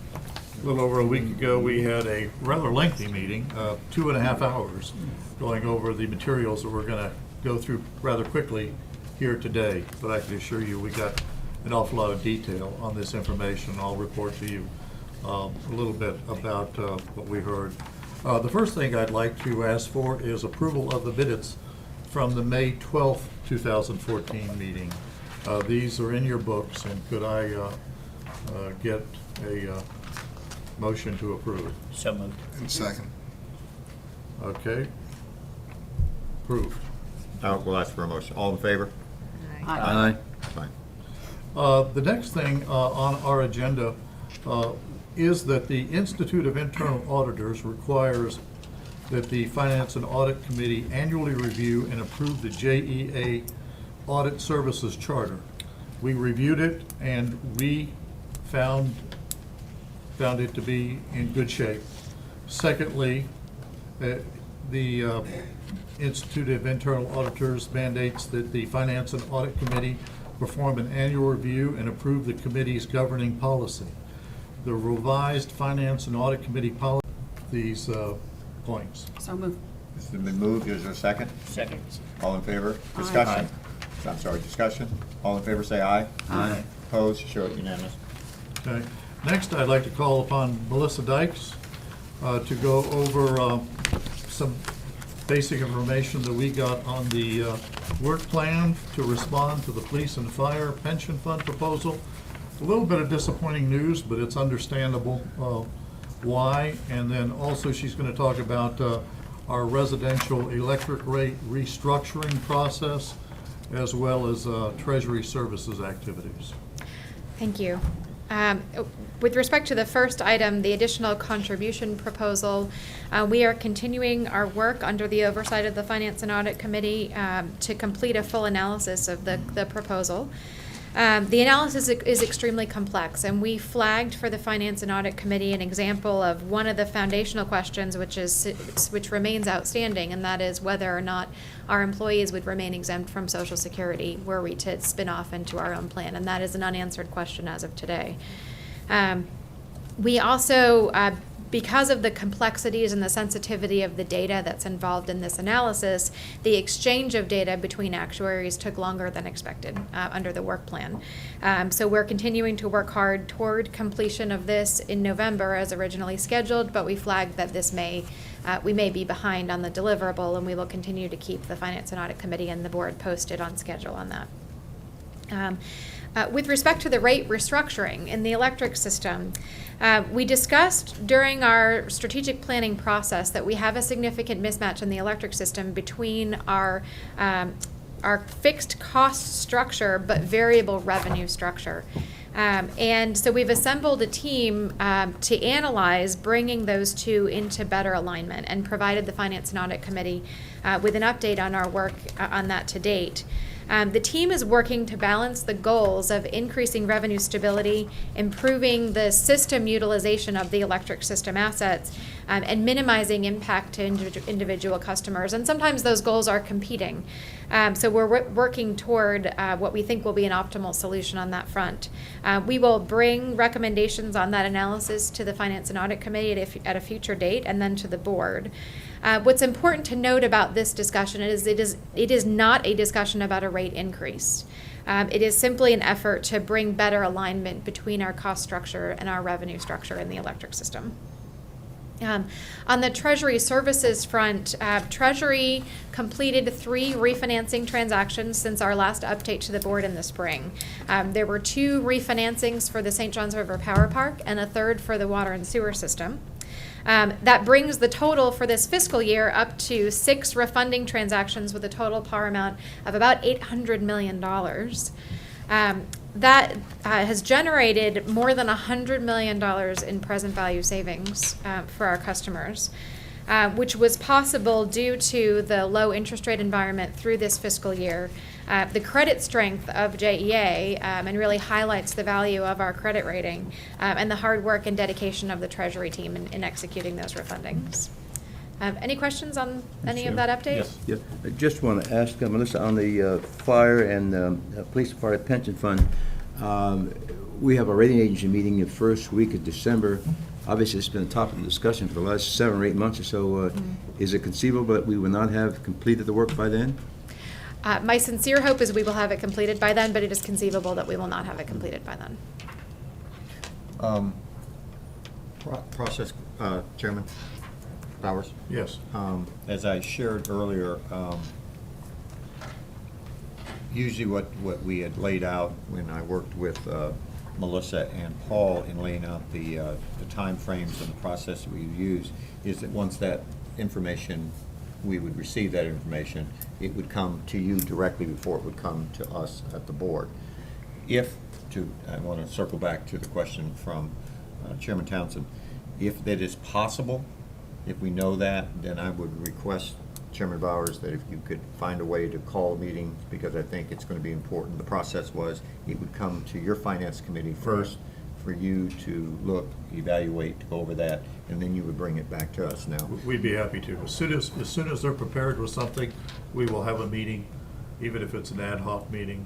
little over a week ago, we had a rather lengthy meeting, 2.5 hours, going over the materials that we're going to go through rather quickly here today. But I can assure you, we got an awful lot of detail on this information. I'll report to you a little bit about what we heard. The first thing I'd like to ask for is approval of the minutes from the May 12th, 2014 meeting. These are in your books, and could I get a motion to approve? So moved. And second. Okay. Approved. We'll ask for a motion. All in favor? Aye. Fine. The next thing on our agenda is that the Institute of Internal Auditors requires that the Finance and Audit Committee annually review and approve the JEA Audit Services Charter. We reviewed it and we found it to be in good shape. Secondly, the Institute of Internal Auditors mandates that the Finance and Audit Committee perform an annual review and approve the committee's governing policy. The revised Finance and Audit Committee policy, these points. So move. This has been moved. Is there a second? Second. All in favor? Discussion? Aye. I'm sorry, discussion? All in favor, say aye. Aye. Opposed? Show it unanimous. Okay. Next, I'd like to call upon Melissa Dykes to go over some basic information that we got on the work plan to respond to the police and fire pension fund proposal. A little bit of disappointing news, but it's understandable why. And then also she's going to talk about our residential electric rate restructuring process, as well as Treasury Services activities. Thank you. With respect to the first item, the additional contribution proposal, we are continuing our work under the oversight of the Finance and Audit Committee to complete a full analysis of the proposal. The analysis is extremely complex, and we flagged for the Finance and Audit Committee an example of one of the foundational questions which remains outstanding, and that is whether or not our employees would remain exempt from Social Security were we to spin off into our own plan, and that is an unanswered question as of today. We also, because of the complexities and the sensitivity of the data that's involved in this analysis, the exchange of data between actuaries took longer than expected under the work plan. So we're continuing to work hard toward completion of this in November as originally scheduled, but we flagged that we may be behind on the deliverable, and we will continue to keep the Finance and Audit Committee and the board posted on schedule on that. With respect to the rate restructuring in the electric system, we discussed during our strategic planning process that we have a significant mismatch in the electric system between our fixed cost structure but variable revenue structure. And so we've assembled a team to analyze bringing those two into better alignment and provided the Finance and Audit Committee with an update on our work on that to date. The team is working to balance the goals of increasing revenue stability, improving the system utilization of the electric system assets, and minimizing impact to individual customers. And sometimes those goals are competing. So we're working toward what we think will be an optimal solution on that front. We will bring recommendations on that analysis to the Finance and Audit Committee at a future date, and then to the board. What's important to note about this discussion is it is not a discussion about a rate increase. It is simply an effort to bring better alignment between our cost structure and our revenue structure in the electric system. On the Treasury Services front, Treasury completed 3 refinancing transactions since our last update to the board in the spring. There were 2 refinancings for the St. Johns River Power Park and a third for the water and sewer system. That brings the total for this fiscal year up to 6 refunding transactions with a total par amount of about $800 million. That has generated more than $100 million in present value savings for our customers, which was possible due to the low interest rate environment through this fiscal year, the credit strength of JEA, and really highlights the value of our credit rating, and the hard work and dedication of the Treasury team in executing those refundings. Any questions on any of that update? Yes. Yeah, I just want to ask Melissa, on the fire and police and fire pension fund, we have a rating agency meeting the first week of December. Obviously, it's been a topic of discussion for the last 7 or 8 months or so. Is it conceivable that we will not have completed the work by then? My sincere hope is we will have it completed by then, but it is conceivable that we will not have it completed by then. Process, Chairman Powers? Yes. As I shared earlier, usually what we had laid out when I worked with Melissa and Paul in laying out the timeframes and the process that we use is that once that information, we would receive that information, it would come to you directly before it would come to us at the board. I want to circle back to the question from Chairman Townsend, if that is possible, if we know that, then I would request, Chairman Bowers, that if you could find a way to call a meeting, because I think it's going to be important. The process was, it would come to your Finance Committee first, for you to look, evaluate, to go over that, and then you would bring it back to us now. We'd be happy to. As soon as they're prepared with something, we will have a meeting, even if it's an ad hoc meeting,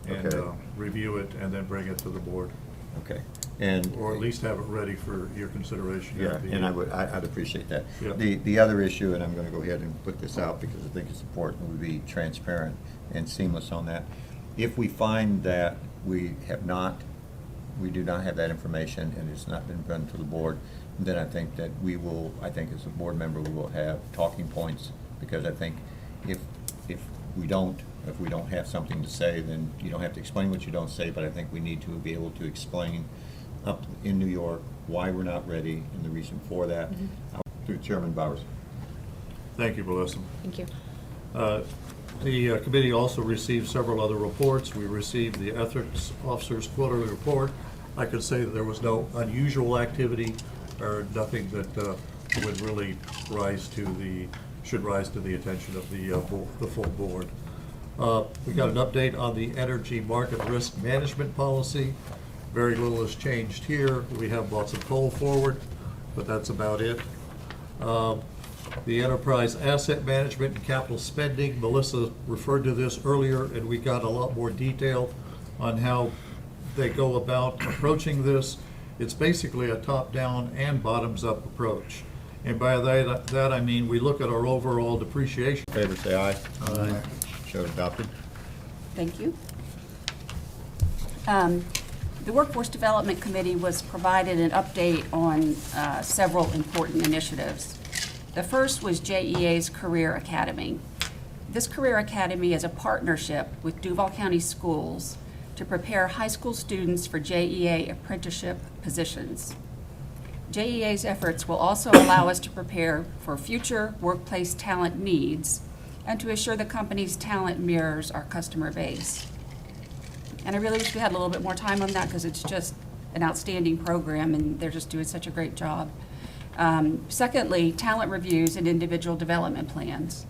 and Okay. review it and then bring it to the board, Okay. And or at least have it ready for your consideration. yeah, and I'd appreciate that. Yeah. The other issue, and I'm going to go ahead and put this out because I think it's important, would be transparent and seamless on that. If we find that we do not have that information and it's not been done to the board, then I think that I think as a board member, we will have talking points, because I think if we don't have something to say, then you don't have to explain what you don't say, but I think we need to be able to explain up in New York why we're not ready and the reason for that. Through Chairman Bowers. Thank you, Melissa. Thank you. The committee also received several other reports. We received the Ethics Officer's Quarterly Report. I could say that there was no unusual activity or nothing that would really should rise to the attention of the full board. We got an update on the Energy Market Risk Management Policy. Very little has changed here. We have lots of coal forward, but that's about it. The Enterprise Asset Management and Capital Spending, Melissa referred to this earlier, and we got a lot more detail on how they go about approaching this. It's basically a top-down and bottoms-up approach. And by that I mean we look at our overall depreciation. In favor, say aye. Aye. Show adopted. Thank you. The Workforce Development Committee was provided an update on several important initiatives. The first was JEA's Career Academy. This Career Academy is a partnership with Duval County Schools to prepare high school students for JEA apprenticeship positions. JEA's efforts will also allow us to prepare for future workplace talent needs and to assure the company's talent mirrors our customer base. And I really wish we had a little bit more time on that, because it's just an outstanding program and they're just doing such a great job. Secondly, talent reviews and individual development plans.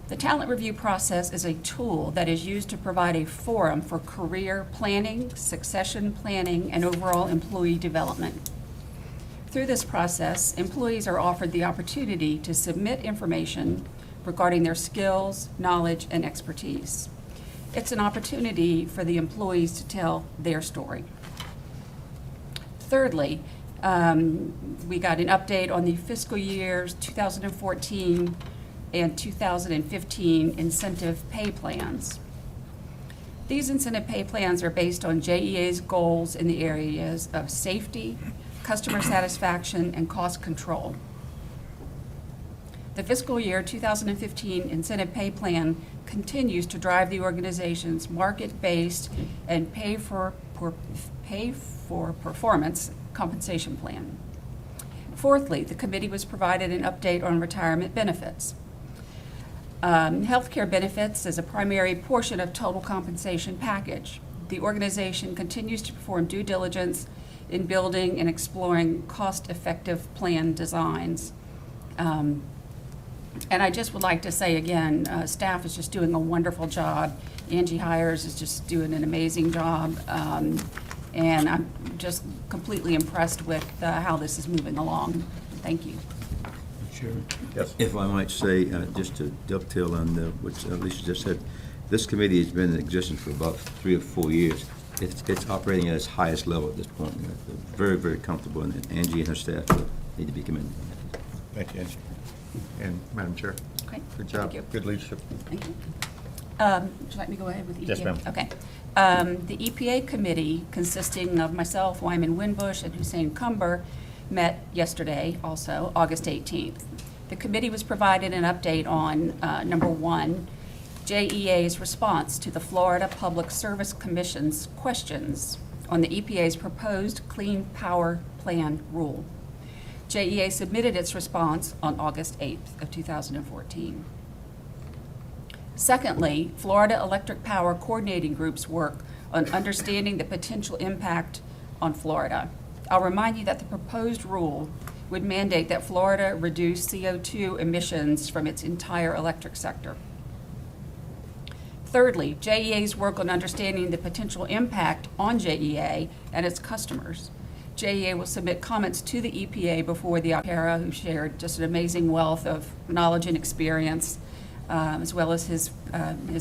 The talent review process is a tool that is used to provide a forum for career planning, succession planning, and overall employee development. Through this process, employees are offered the opportunity to submit information regarding their skills, knowledge, and expertise. It's an opportunity for the employees to tell their story. Thirdly, we got an update on the fiscal years 2014 and 2015 incentive pay plans. These incentive pay plans are based on JEA's goals in the areas of safety, customer satisfaction, and cost control. The fiscal year 2015 incentive pay plan continues to drive the organization's market-based and pay for performance compensation plan. Fourthly, the committee was provided an update on retirement benefits. Healthcare benefits is a primary portion of total compensation package. The organization continues to perform due diligence in building and exploring cost-effective plan designs. And I just would like to say again, staff is just doing a wonderful job. Angie Hires is just doing an amazing job. And I'm just completely impressed with how this is moving along. Thank you. Chairman? Yes. If I might say, just to dovetail on what Alicia just said, this committee has been in existence for about 3 or 4 years. It's operating at its highest level at this point. Very, very comfortable, and Angie and her staff need to be commended. Thank you, Angie. And Madam Chair? Okay. Good job. Thank you. Good leadership. Thank you. Would you like me to go ahead with EPA? Yes, ma'am. Okay. The EPA committee, consisting of myself, Wyman Winbush, and Hussein Cumber, met yesterday, also, August 18th. The committee was provided an update on, number one, JEA's response to the Florida Public Service Commission's questions on the EPA's proposed Clean Power Plan rule. JEA submitted its response on August 8th of 2014. Secondly, Florida Electric Power Coordinating Group's work on understanding the potential impact on Florida. I'll remind you that the proposed rule would mandate that Florida reduce CO2 emissions from its entire electric sector. Thirdly, JEA's work on understanding the potential impact on JEA and its customers. JEA will submit comments to the EPA before the Opera, who shared just an amazing wealth of knowledge and experience, as well as his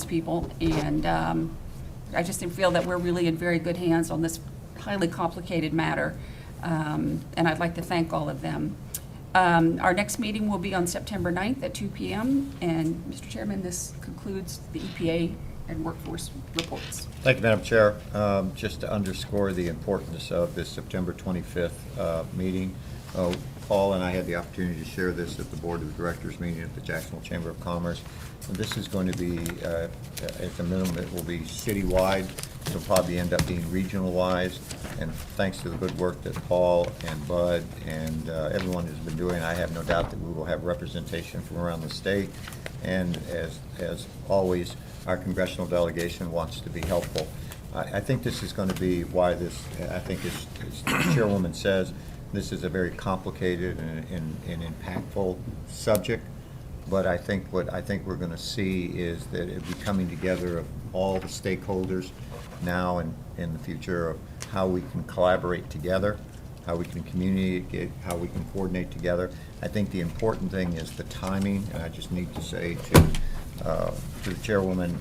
people. And I just feel that we're really in very good hands on this highly complicated matter. And I'd like to thank all of them. Our next meeting will be on September 9th at 2 p.m. And Mr. Chairman, this concludes the EPA and workforce reports. Thank you, Madam Chair. Just to underscore the importance of this September 25th meeting, Paul and I had the opportunity to share this at the Board of Directors meeting at the Jacksonville Chamber of Commerce. And this is going to be, at the minimum, it will be citywide. It'll probably end up being regional-wise. And thanks to the good work that Paul and Bud and everyone has been doing, I have no doubt that we will have representation from around the state. And as always, our congressional delegation wants to be helpful. I think this is going to be why this, I think as the Chairwoman says, this is a very complicated and impactful subject. But I think what we're going to see is that it be coming together of all the stakeholders now and in the future of how we can collaborate together, how we can communicate, how we can coordinate together. I think the important thing is the timing, and I just need to say to the Chairwoman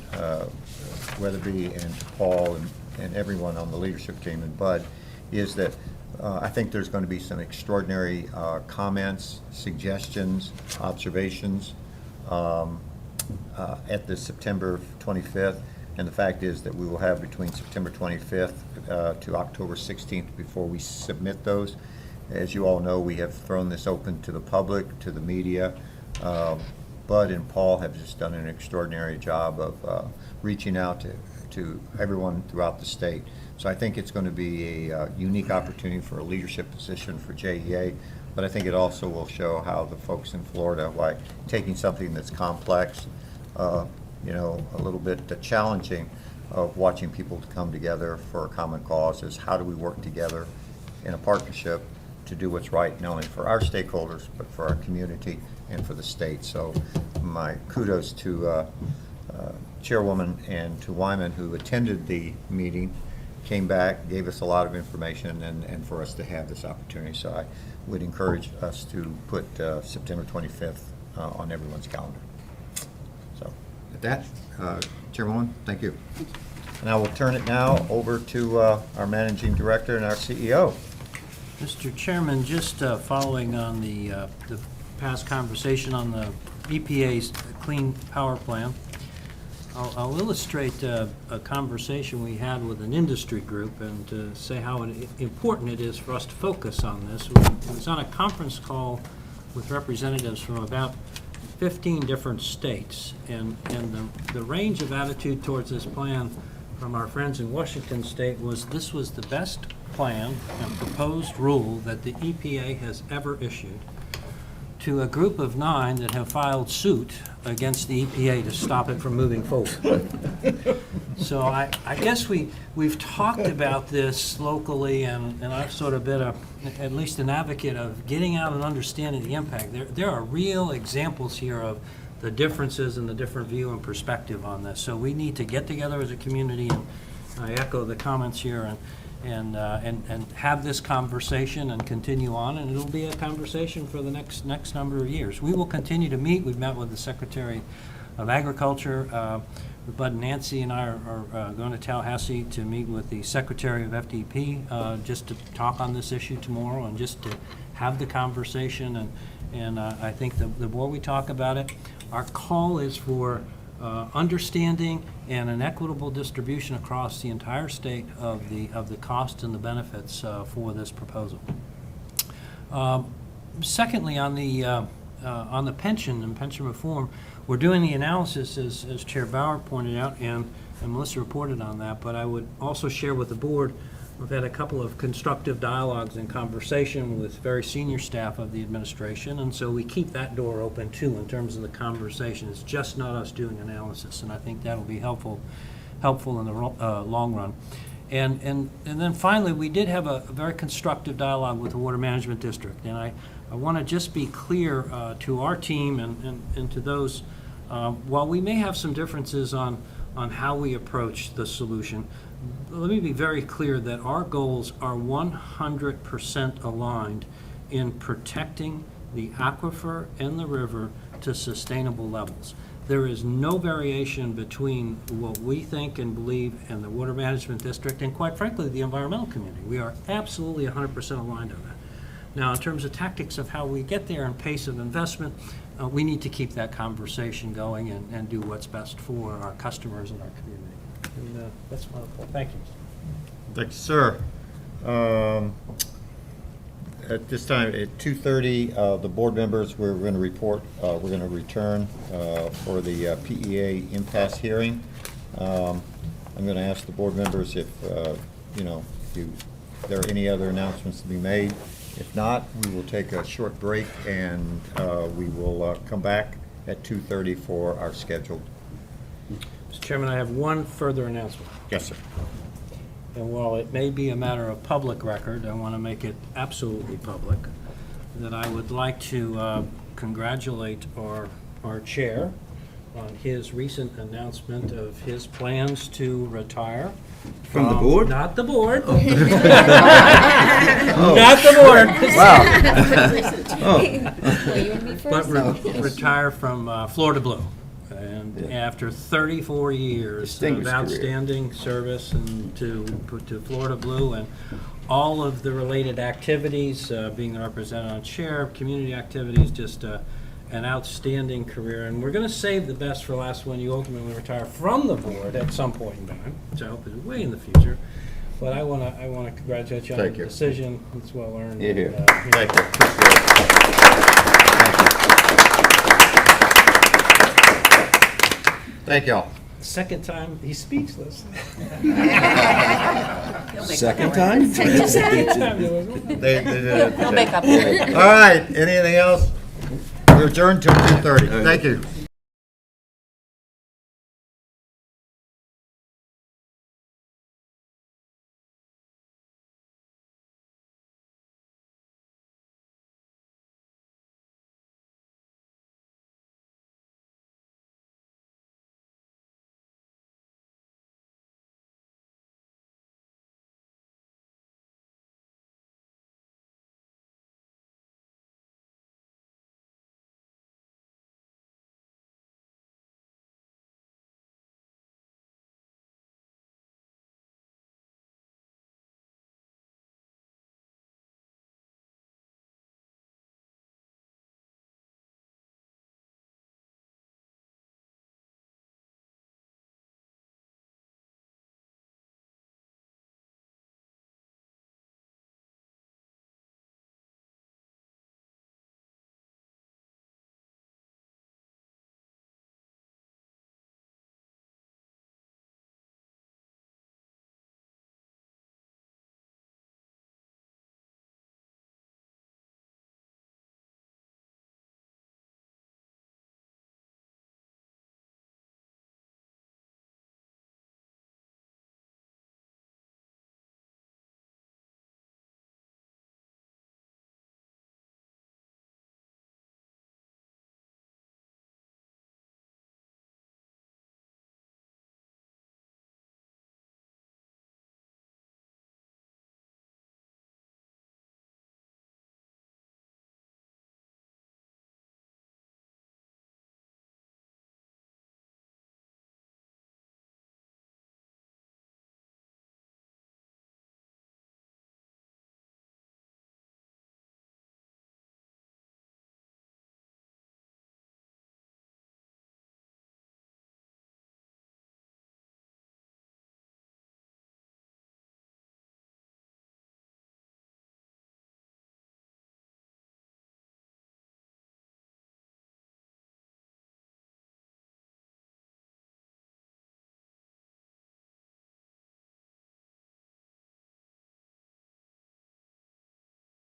Weatherby and to Paul and everyone on the leadership team and Bud, is that I think there's going to be some extraordinary comments, suggestions, observations at the September 25th. And the fact is that we will have between September 25th to October 16th before we submit those. As you all know, we have thrown this open to the public, to the media. Bud and Paul have just done an extraordinary job of reaching out to everyone throughout the state. So I think it's going to be a unique opportunity for a leadership position for JEA, but I think it also will show how the folks in Florida, why taking something that's complex, a little bit challenging, of watching people come together for a common cause, is how do we work together in a partnership to do what's right, not only for our stakeholders, but for our community and for the state. So my kudos to Chairwoman and to Wyman, who attended the meeting, came back, gave us a lot of information, and for us to have this opportunity. So I would encourage us to put September 25th on everyone's calendar. So with that, Chairwoman, thank you. And I will turn it now over to our Managing Director and our CEO. Mr. Chairman, just following on the past conversation on the EPA's Clean Power Plan, I'll illustrate a conversation we had with an industry group and to say how important it is for us to focus on this. We was on a conference call with representatives from about 15 different states, and the range of attitude towards this plan from our friends in Washington State was this was the best plan and proposed rule that the EPA has ever issued, to a group of 9 that have filed suit against the EPA to stop it from moving forward. So I guess we've talked about this locally, and I've sort of been at least an advocate of getting out and understanding the impact. There are real examples here of the differences and the different view and perspective on this. So we need to get together as a community, and I echo the comments here, and have this conversation and continue on, and it'll be a conversation for the next number of years. We will continue to meet. We've met with the Secretary of Agriculture. Bud and Nancy and I are going to Tallahassee to meet with the Secretary of FDP just to talk on this issue tomorrow and just to have the conversation. And I think the more we talk about it, our call is for understanding and an equitable distribution across the entire state of the costs and the benefits for this proposal. Secondly, on the pension and pension reform, we're doing the analysis, as Chair Bauer pointed out, and Melissa reported on that, but I would also share with the board, we've had a couple of constructive dialogues and conversation with very senior staff of the administration, and so we keep that door open too in terms of the conversation. It's just not us doing analysis, and I think that'll be helpful in the long run. And then finally, we did have a very constructive dialogue with the Water Management District. And I want to just be clear to our team and to those, while we may have some differences on how we approach the solution, let me be very clear that our goals are 100% aligned in protecting the aquifer and the river to sustainable levels. There is no variation between what we think and believe and the Water Management District and, quite frankly, the environmental community. We are absolutely 100% aligned on that. Now, in terms of tactics of how we get there and pace of investment, we need to keep that conversation going and do what's best for our customers and our community. And that's wonderful. Thank you. Thank you, sir. At this time, at 2:30, the board members, we're going to report, we're going to return for the PEA impasse hearing. I'm going to ask the board members if, there are any other announcements to be made. If not, we will take a short break and we will come back at 2:30 for our scheduled. Mr. Chairman, I have one further announcement. Yes, sir. And while it may be a matter of public record, I want to make it absolutely public, that I would like to congratulate our chair on his recent announcement of his plans to retire. From the board? Not the board. Oh. Not the board. Oh. But retire from Florida Blue. And after 34 years of Distinguished career. outstanding service and to Florida Blue and all of the related activities, being the representative chair, community activities, just an outstanding career. And we're going to save the best for last when you ultimately retire from the board at some point in time, which I hope is way in the future. But I want to congratulate you on Thank the you. decision. It's well earned. Yeah, yeah. And, Thank you. Appreciate it. Thank y'all. Second time, he's speechless. Second time? They did it. He'll make up for it. All right, anything else? We're adjourned till 2:30. Thank you.